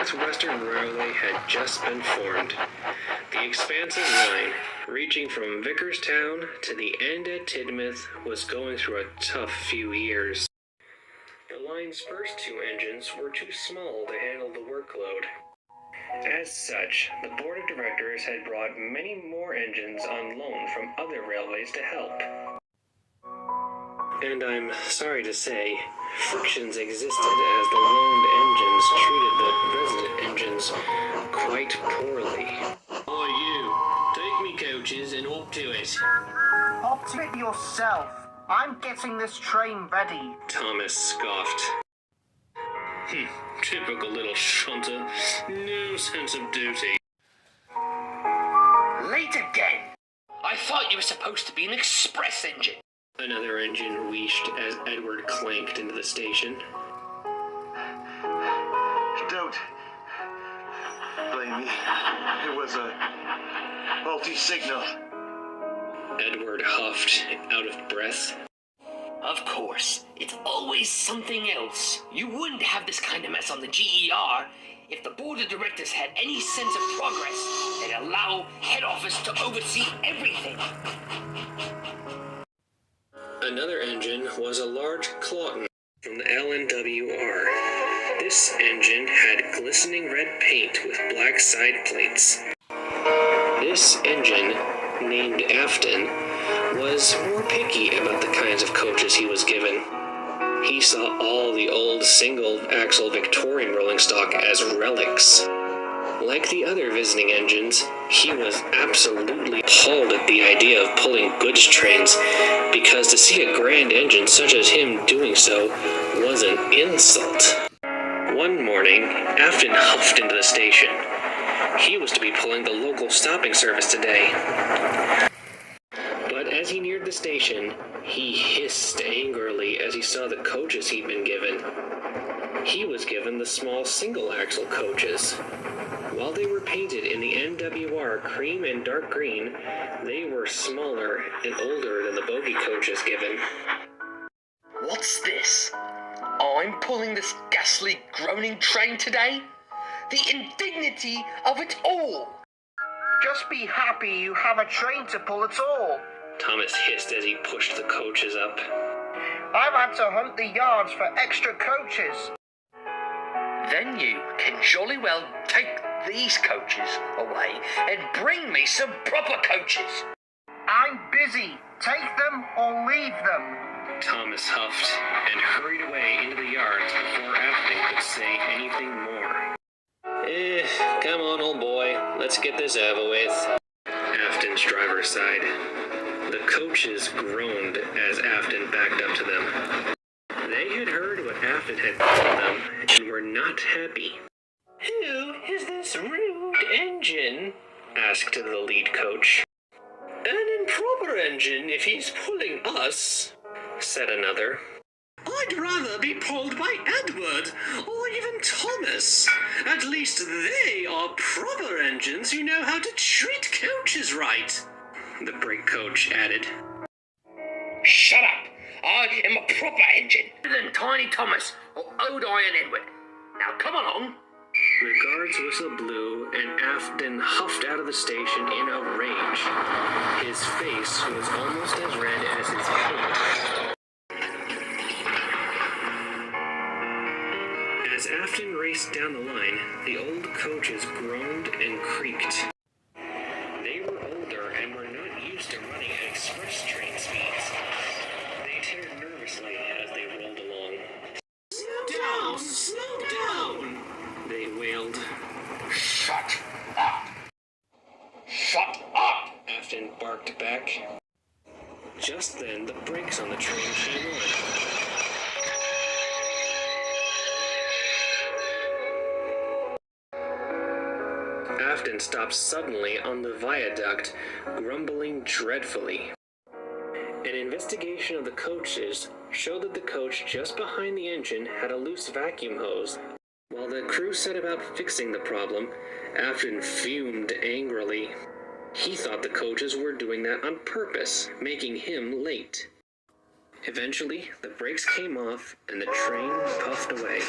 Northwestern Railway had just been formed. The expansive line, reaching from Vickerstown to the end at Tidmouth, was going through a tough few years. The line's first two engines were too small to handle the workload. As such, the board of directors had brought many more engines on loan from other railways to help. And I'm sorry to say, frictions existed as the loaned engines treated the resident engines quite poorly. Oi you, take me coaches and up to it. Up to it yourself. I'm getting this train ready. Thomas scoffed. Typical little shunter. No sense of duty. Late again. I thought you were supposed to be an express engine. Another engine wheezed as Edward clanked into the station. Don't blame me. It was a faulty signal. Edward huffed, out of breath. Of course, it's always something else. You wouldn't have this kind of mess on the GER if the board of directors had any sense of progress. They'd allow head office to oversee everything. Another engine was a large Clawton from the LNWR. This engine had glistening red paint with black side plates. This engine, named Afton, was more picky about the kinds of coaches he was given. He saw all the old single-axle Victorian rolling stock as relics. Like the other visiting engines, he was absolutely appalled at the idea of pulling goods trains, because to see a grand engine such as him doing so was an insult. One morning, Afton huffed into the station. He was to be pulling the local stopping service today. But as he neared the station, he hissed angrily as he saw the coaches he'd been given. He was given the small single-axle coaches. While they were painted in the NWR cream and dark green, they were smaller and older than the bogie coaches given. What's this? I'm pulling this ghastly, groaning train today? The indignity of it all! Just be happy you have a train to pull at all. Thomas hissed as he pushed the coaches up. I've had to hunt the yards for extra coaches. Then you can jolly well take these coaches away and bring me some proper coaches. I'm busy. Take them or leave them. Thomas huffed and hurried away into the yards before Afton could say anything more. Come on, old boy. Let's get this over with. Afton's driver sighed. The coaches groaned as Afton backed up to them. They had heard what Afton had told them and were not happy. Who is this rude engine? Asked the lead coach. An improper engine if he's pulling us, said another. I'd rather be pulled by Edward, or even Thomas. At least they are proper engines who know how to treat coaches right, the brake coach added. Shut up! I am a proper engine, better than Tiny Thomas or Old Iron Edward. Now come along. The guard's whistle blew, and Afton huffed out of the station in a rage. His face was almost as red as his paint. As Afton raced down the line, the old coaches groaned and creaked. They were older and were not used to running at express train speeds. They teared nervously as they rolled along. Slow down! Slow down! They wailed. Shut up! Shut up! Afton barked back. Just then, the brakes on the train came on. Afton stopped suddenly on the viaduct, grumbling dreadfully. An investigation of the coaches showed that the coach just behind the engine had a loose vacuum hose. While the crew set about fixing the problem, Afton fumed angrily. He thought the coaches were doing that on purpose, making him late. Eventually, the brakes came off and the train puffed away.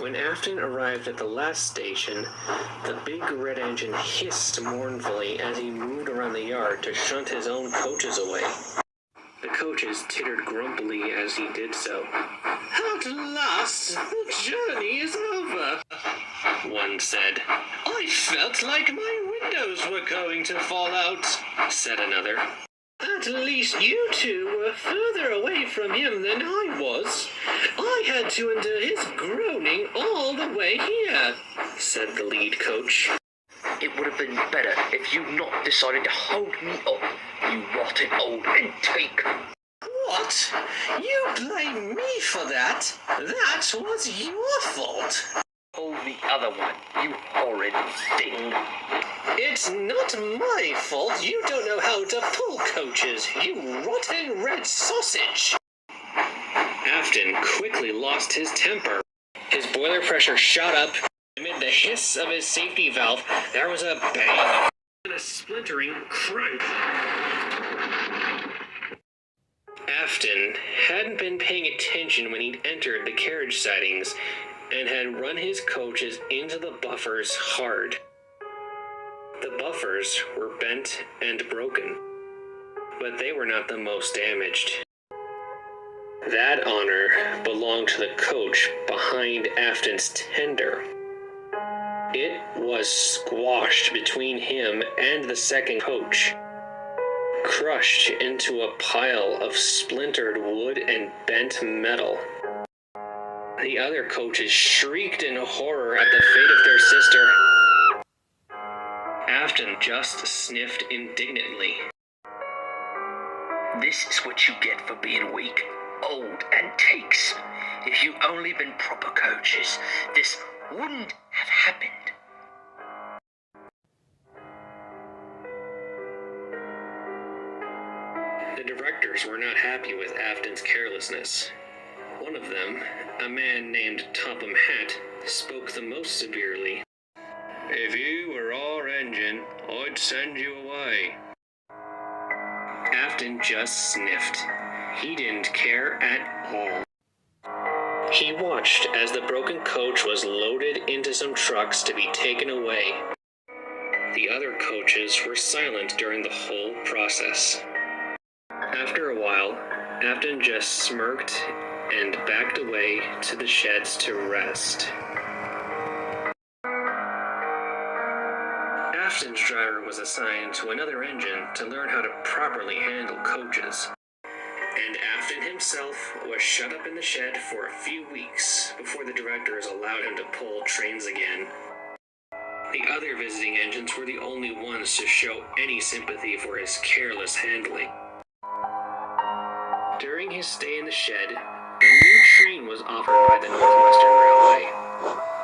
When Afton arrived at the last station, the big red engine hissed mournfully as he moved around the yard to shunt his own coaches away. The coaches tittered grumpily as he did so. "At last, the journey is over," one said. "I felt like my windows were going to fall out," said another. "At least you two were further away from him than I was. I had to endure his groaning all the way here," said the lead coach. It would have been better if you'd not decided to hold me up, you rotten old intake. "What? You blame me for that? That was your fault." Oh, the other one, you horrid thing. "It's not my fault you don't know how to pull coaches, you rotten red sausage." Afton quickly lost his temper. His boiler pressure shot up. Amid the hiss of his safety valve, there was a bang and a splintering crunch. Afton hadn't been paying attention when he'd entered the carriage sidings and had run his coaches into the buffers hard. The buffers were bent and broken, but they were not the most damaged. That honor belonged to the coach behind Afton's tender. It was squashed between him and the second coach, crushed into a pile of splintered wood and bent metal. The other coaches shrieked in horror at the fate of their sister. Afton just sniffed indignantly. This is what you get for being weak, old, and takes. If you only been proper coaches, this wouldn't have happened. The directors were not happy with Afton's carelessness. One of them, a man named Topham Hatt, spoke the most severely. "If you were our engine, I'd send you away." Afton just sniffed. He didn't care at all. He watched as the broken coach was loaded into some trucks to be taken away. The other coaches were silent during the whole process. After a while, Afton just smirked and backed away to the sheds to rest. Afton's driver was assigned to another engine to learn how to properly handle coaches. And Afton himself was shut up in the shed for a few weeks before the directors allowed him to pull trains again. The other visiting engines were the only ones to show any sympathy for his careless handling. During his stay in the shed, a new train was offered by the Northwestern Railway.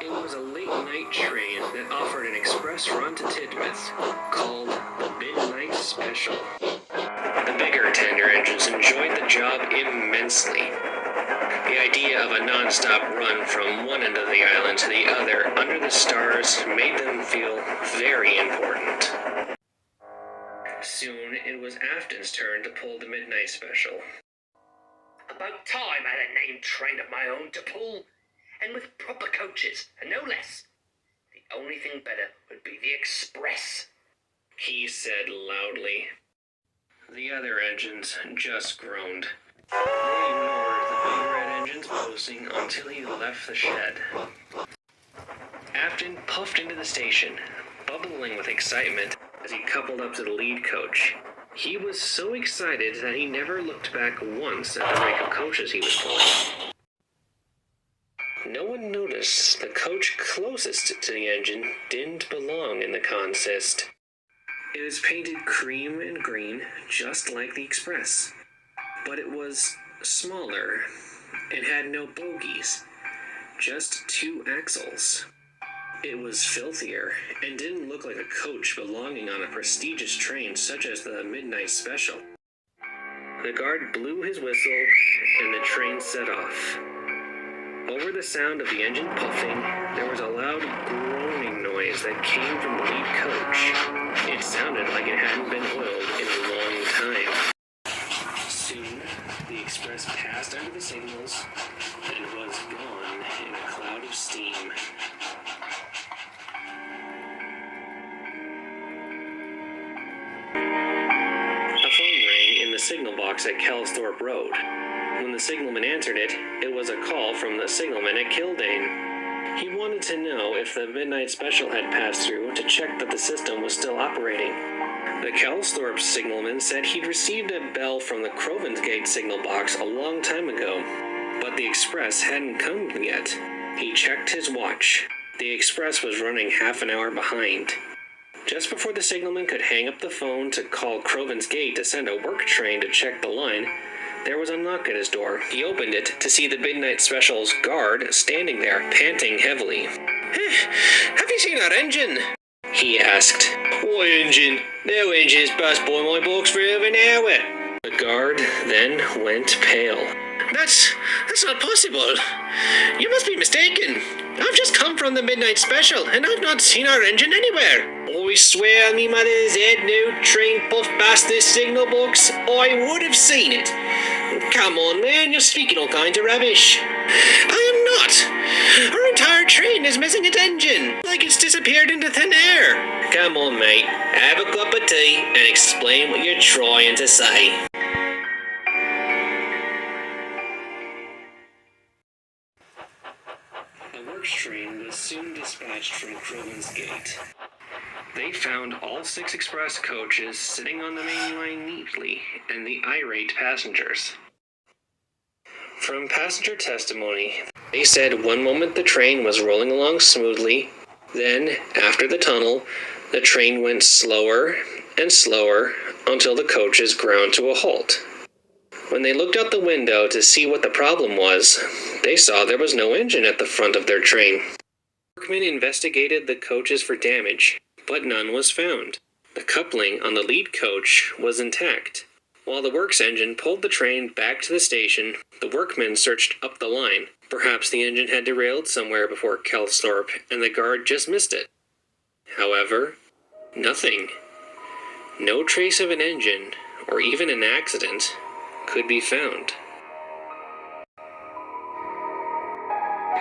It was a late-night train that offered an express run to Tidmouth, called the Midnight Special. The bigger tender engines enjoyed the job immensely. The idea of a non-stop run from one end of the island to the other under the stars made them feel very important. Soon, it was Afton's turn to pull the Midnight Special. About time I had a named train of my own to pull, and with proper coaches, and no less. The only thing better would be the express, he said loudly. The other engines just groaned. They ignored the big red engine's boasting until he left the shed. Afton puffed into the station, bubbling with excitement as he coupled up to the lead coach. He was so excited that he never looked back once at the rank of coaches he was pulling. No one noticed the coach closest to the engine didn't belong in the consist. It was painted cream and green, just like the Express, but it was smaller and had no bogies, just 2 axles. It was filthier and didn't look like a coach belonging on a prestigious train such as the Midnight Special. The guard blew his whistle and the train set off. Over the sound of the engine puffing, there was a loud groaning noise that came from the lead coach. It sounded like it hadn't been oiled in a long time. Soon, the Express passed under the signals and was gone in a cloud of steam. A phone rang in the signal box at Kelsthorpe Road. When the signalman answered it, it was a call from the signalman at Kildane. He wanted to know if the midnight special had passed through to check that the system was still operating. The Kelsthorpe signalman said he'd received a bell from the Crovansgate signal box a long time ago, but the express hadn't come yet. He checked his watch. The express was running half an hour behind. Just before the signalman could hang up the phone to call Crovansgate to send a work train to check the line, there was a knock at his door. He opened it to see the midnight special's guard standing there, panting heavily. "Have you seen our engine?" he asked. "What engine? No engine's passed by my box for over an hour." The guard then went pale. That's not possible. You must be mistaken. I've just come from the midnight special, and I've not seen our engine anywhere. I swear on me mother's head, no train puffed past this signal box. I would have seen it. Come on, man, you're speaking all kinds of rubbish. I am not. Our entire train is missing its engine, like it's disappeared into thin air. Come on, mate, have a cup of tea and explain what you're trying to say. The works train was soon dispatched from Crovansgate. They found all 6 express coaches sitting on the main line neatly, and the irate passengers. From passenger testimony, they said one moment the train was rolling along smoothly, then, after the tunnel, the train went slower and slower until the coaches ground to a halt. When they looked out the window to see what the problem was, they saw there was no engine at the front of their train. Workmen investigated the coaches for damage, but none was found. The coupling on the lead coach was intact. While the works engine pulled the train back to the station, the workmen searched up the line. Perhaps the engine had derailed somewhere before Kelsthorpe, and the guard just missed it. However, nothing. No trace of an engine, or even an accident, could be found.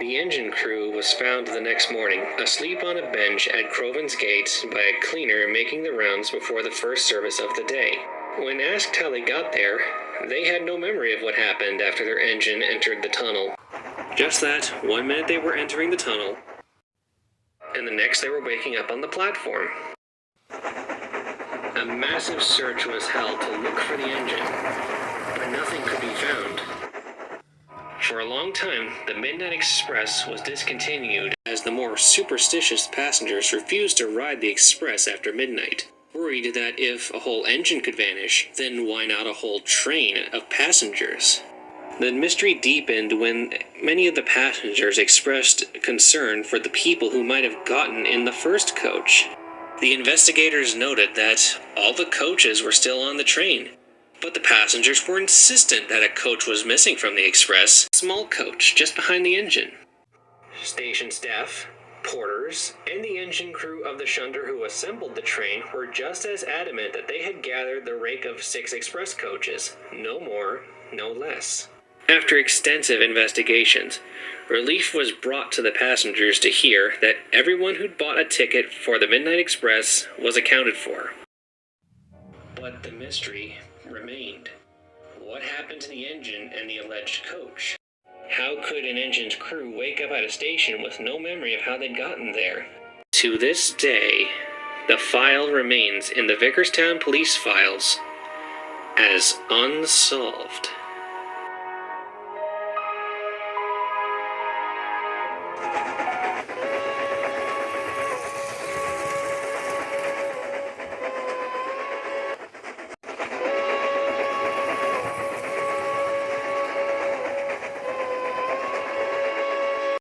The engine crew was found the next morning, asleep on a bench at Crovansgate by a cleaner making the rounds before the first service of the day. When asked how they got there, they had no memory of what happened after their engine entered the tunnel. Just that, one minute they were entering the tunnel, and the next they were waking up on the platform. A massive search was held to look for the engine, but nothing could be found. For a long time, the Midnight Express was discontinued as the more superstitious passengers refused to ride the express after midnight, worried that if a whole engine could vanish, then why not a whole train of passengers? The mystery deepened when many of the passengers expressed concern for the people who might have gotten in the first coach. The investigators noted that all the coaches were still on the train, but the passengers were insistent that a coach was missing from the express, a small coach just behind the engine. Station staff, porters, and the engine crew of the shunder who assembled the train were just as adamant that they had gathered the rake of 6 express coaches, no more, no less. After extensive investigations, relief was brought to the passengers to hear that everyone who'd bought a ticket for the Midnight Express was accounted for. But the mystery remained. What happened to the engine and the alleged coach? How could an engine's crew wake up at a station with no memory of how they'd gotten there? To this day, the file remains in the Vickerstown police files as unsolved.